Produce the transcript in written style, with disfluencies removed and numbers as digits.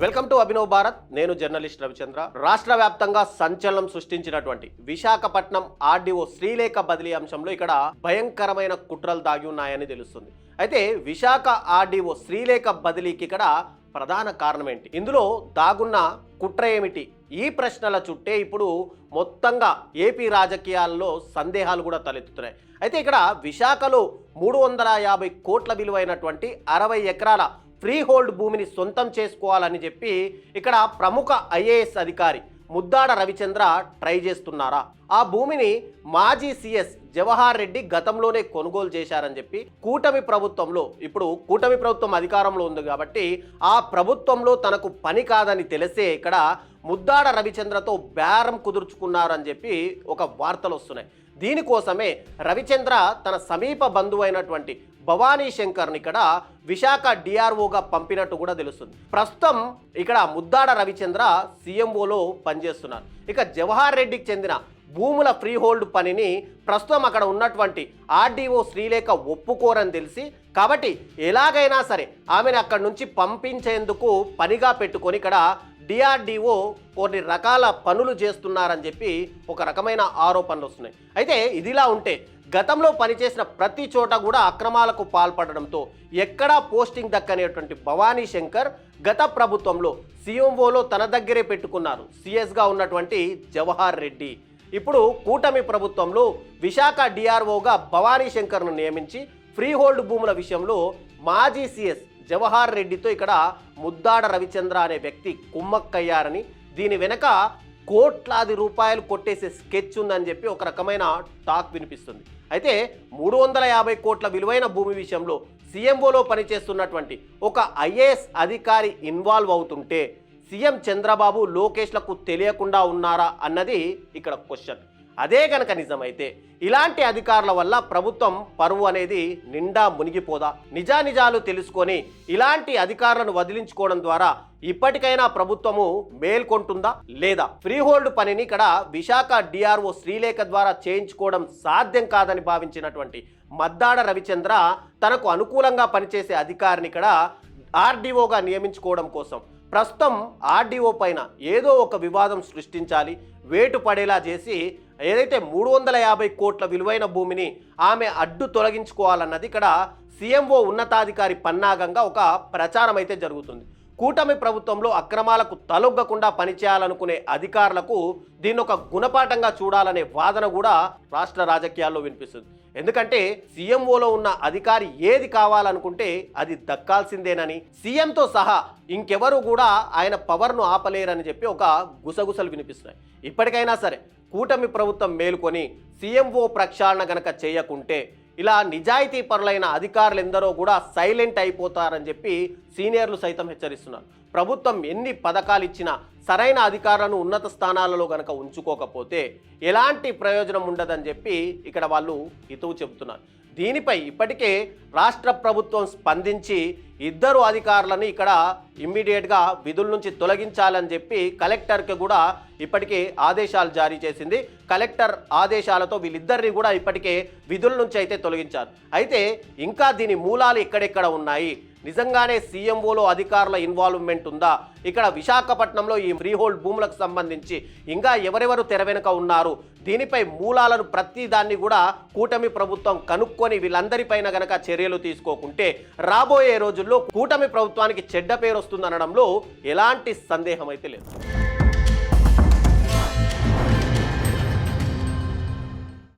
Welcome to Abhinav Bharat. నేను journalist Ravichandra. రాష్ట్ర వ్యాప్తంగా సంచలనం సృష్టించినటువంటి విశాఖపట్నం ఆర్డీఓ శ్రీలేఖ బదిలీ అంశంలో ఇక్కడ భయంకరమైన కుట్రలు దాగి ఉన్నాయని తెలుస్తుంది. అయితే విశాఖ ఆర్డీఓ శ్రీలేఖ బదిలీకి ఇక్కడ ప్రధాన కారణం ఏంటి, ఇందులో దాగున్న కుట్ర ఏమిటి, ఈ ప్రశ్నల చుట్టే ఇప్పుడు మొత్తంగా ఏపీ రాజకీయాల్లో సందేహాలు కూడా తలెత్తుతున్నాయి. అయితే ఇక్కడ విశాఖలో 350 కోట్ల విలువైనటువంటి 60 ఎకరాల ఫ్రీ హోల్డ్ భూమిని సొంతం చేసుకోవాలని చెప్పి ఇక్కడ ప్రముఖ ఐఏఎస్ అధికారి ముద్దాడ రవిచంద్ర ట్రై చేస్తున్నారా? ఆ భూమిని మాజీ సీఎస్ జవహర్ రెడ్డి గతంలోనే కొనుగోలు చేశారని చెప్పి కూటమి ప్రభుత్వంలో, ఇప్పుడు కూటమి ప్రభుత్వం అధికారంలో ఉంది కాబట్టి ఆ ప్రభుత్వంలో తనకు పని కాదని తెలిసే ఇక్కడ ముద్దాడ రవిచంద్రతో బేరం కుదుర్చుకున్నారని చెప్పి ఒక వార్తలు వస్తున్నాయి. దీనికోసమే రవిచంద్ర తన సమీప బంధువు అయినటువంటి భవానీ శంకర్ని ఇక్కడ విశాఖ డిఆర్ఓగా పంపినట్టు కూడా తెలుస్తుంది. ప్రస్తుతం ఇక్కడ ముద్దాడ రవిచంద్ర సీఎంఓలో పనిచేస్తున్నారు. ఇక జవహర్ రెడ్డికి చెందిన భూముల ఫ్రీ హోల్డ్ పనిని ప్రస్తుతం అక్కడ ఉన్నటువంటి ఆర్డీఓ శ్రీలేఖ ఒప్పుకోరని తెలిసి, కాబట్టి ఎలాగైనా సరే ఆమెను అక్కడి నుంచి పంపించేందుకు పనిగా పెట్టుకొని ఇక్కడ డిఆర్డీఓ కొన్ని రకాల పనులు చేస్తున్నారని చెప్పి ఒక రకమైన ఆరోపణలు వస్తున్నాయి. అయితే ఇదిలా ఉంటే గతంలో పనిచేసిన ప్రతి చోట కూడా అక్రమాలకు పాల్పడడంతో ఎక్కడా పోస్టింగ్ దక్కనేటువంటి భవానీ శంకర్ గత ప్రభుత్వంలో సీఎంఓలో తన దగ్గరే పెట్టుకున్నారు సీఎస్గా ఉన్నటువంటి జవహర్ రెడ్డి. ఇప్పుడు కూటమి ప్రభుత్వంలో విశాఖ డిఆర్ఓగా భవానీ శంకర్ను నియమించి ఫ్రీ హోల్డ్ భూముల విషయంలో మాజీ సీఎస్ జవహర్ రెడ్డితో ఇక్కడ ముద్దాడ రవిచంద్ర అనే వ్యక్తి కుమ్మక్కయ్యారని, దీని వెనక కోట్లాది రూపాయలు కొట్టేసే స్కెచ్ ఉందని చెప్పి ఒక రకమైన టాక్ వినిపిస్తుంది. అయితే 350 కోట్ల విలువైన భూమి విషయంలో సీఎంఓలో పనిచేస్తున్నటువంటి ఒక ఐఏఎస్ అధికారి ఇన్వాల్వ్ అవుతుంటే సీఎం చంద్రబాబు లోకేష్లకు తెలియకుండా ఉన్నారా అన్నది ఇక్కడ క్వశ్చన్. అదే కనుక నిజమైతే ఇలాంటి అధికారుల వల్ల ప్రభుత్వం పరువు అనేది నిండా మునిగిపోదా? నిజానిజాలు తెలుసుకొని ఇలాంటి అధికారులను వదిలించుకోవడం ద్వారా ఇప్పటికైనా ప్రభుత్వము మేల్కొంటుందా లేదా? ఫ్రీ హోల్డ్ పనిని ఇక్కడ విశాఖ డిఆర్ఓ శ్రీలేఖ ద్వారా చేయించుకోవడం సాధ్యం కాదని భావించినటువంటి మద్దాడ రవిచంద్ర తనకు అనుకూలంగా పనిచేసే అధికారిని ఇక్కడ ఆర్డీఓగా నియమించుకోవడం కోసం ప్రస్తుతం ఆర్డీఓ పైన ఏదో ఒక వివాదం సృష్టించాలి, వేటు పడేలా చేసి ఏదైతే 350 కోట్ల విలువైన భూమిని ఆమె అడ్డు తొలగించుకోవాలన్నది ఇక్కడ సీఎంఓ ఉన్నతాధికారి పన్నాగంగా ఒక ప్రచారం అయితే జరుగుతుంది. కూటమి ప్రభుత్వంలో అక్రమాలకు తలొగ్గకుండా పనిచేయాలనుకునే అధికారులకు దీన్ని ఒక గుణపాఠంగా చూడాలనే వాదన కూడా రాష్ట్ర రాజకీయాల్లో వినిపిస్తుంది. ఎందుకంటే సీఎంఓలో ఉన్న అధికారి ఏది కావాలనుకుంటే అది దక్కాల్సిందేనని, సీఎంతో సహా ఇంకెవరు కూడా ఆయన పవర్ను ఆపలేరని చెప్పి ఒక గుసగుసలు వినిపిస్తున్నాయి. ఇప్పటికైనా సరే కూటమి ప్రభుత్వం మేలుకొని సీఎంఓ ప్రక్షాళన గనక చేయకుంటే ఇలా నిజాయితీ పరులైన అధికారులు ఎందరో కూడా సైలెంట్ అయిపోతారని చెప్పి సీనియర్లు సైతం హెచ్చరిస్తున్నారు. ప్రభుత్వం ఎన్ని పథకాలు ఇచ్చినా సరైన అధికారులను ఉన్నత స్థానాలలో గనక ఉంచుకోకపోతే ఎలాంటి ప్రయోజనం ఉండదని చెప్పి ఇక్కడ వాళ్ళు హితవు చెబుతున్నారు. దీనిపై ఇప్పటికే రాష్ట్ర ప్రభుత్వం స్పందించి ఇద్దరు అధికారులను ఇక్కడ ఇమ్మీడియట్గా విధుల నుంచి తొలగించాలని చెప్పి కలెక్టర్కి కూడా ఇప్పటికే ఆదేశాలు జారీ చేసింది. కలెక్టర్ ఆదేశాలతో వీళ్ళిద్దరిని కూడా ఇప్పటికే విధుల నుంచి అయితే తొలగించారు. అయితే ఇంకా దీని మూలాలు ఎక్కడెక్కడ ఉన్నాయి, నిజంగానే సీఎంఓలో అధికారుల ఇన్వాల్వ్మెంట్ ఉందా, ఇక్కడ విశాఖపట్నంలో ఈ ఫ్రీ హోల్డ్ భూములకు సంబంధించి ఇంకా ఎవరెవరు తెర వెనుక ఉన్నారు, దీనిపై మూలాలను ప్రతి దాన్ని కూడా కూటమి ప్రభుత్వం కనుక్కొని వీళ్ళందరిపైన గనక చర్యలు తీసుకోకుంటే రాబోయే రోజుల్లో కూటమి ప్రభుత్వానికి చెడ్డ పేరు వస్తుందనడంలో ఎలాంటి సందేహం అయితే లేదు.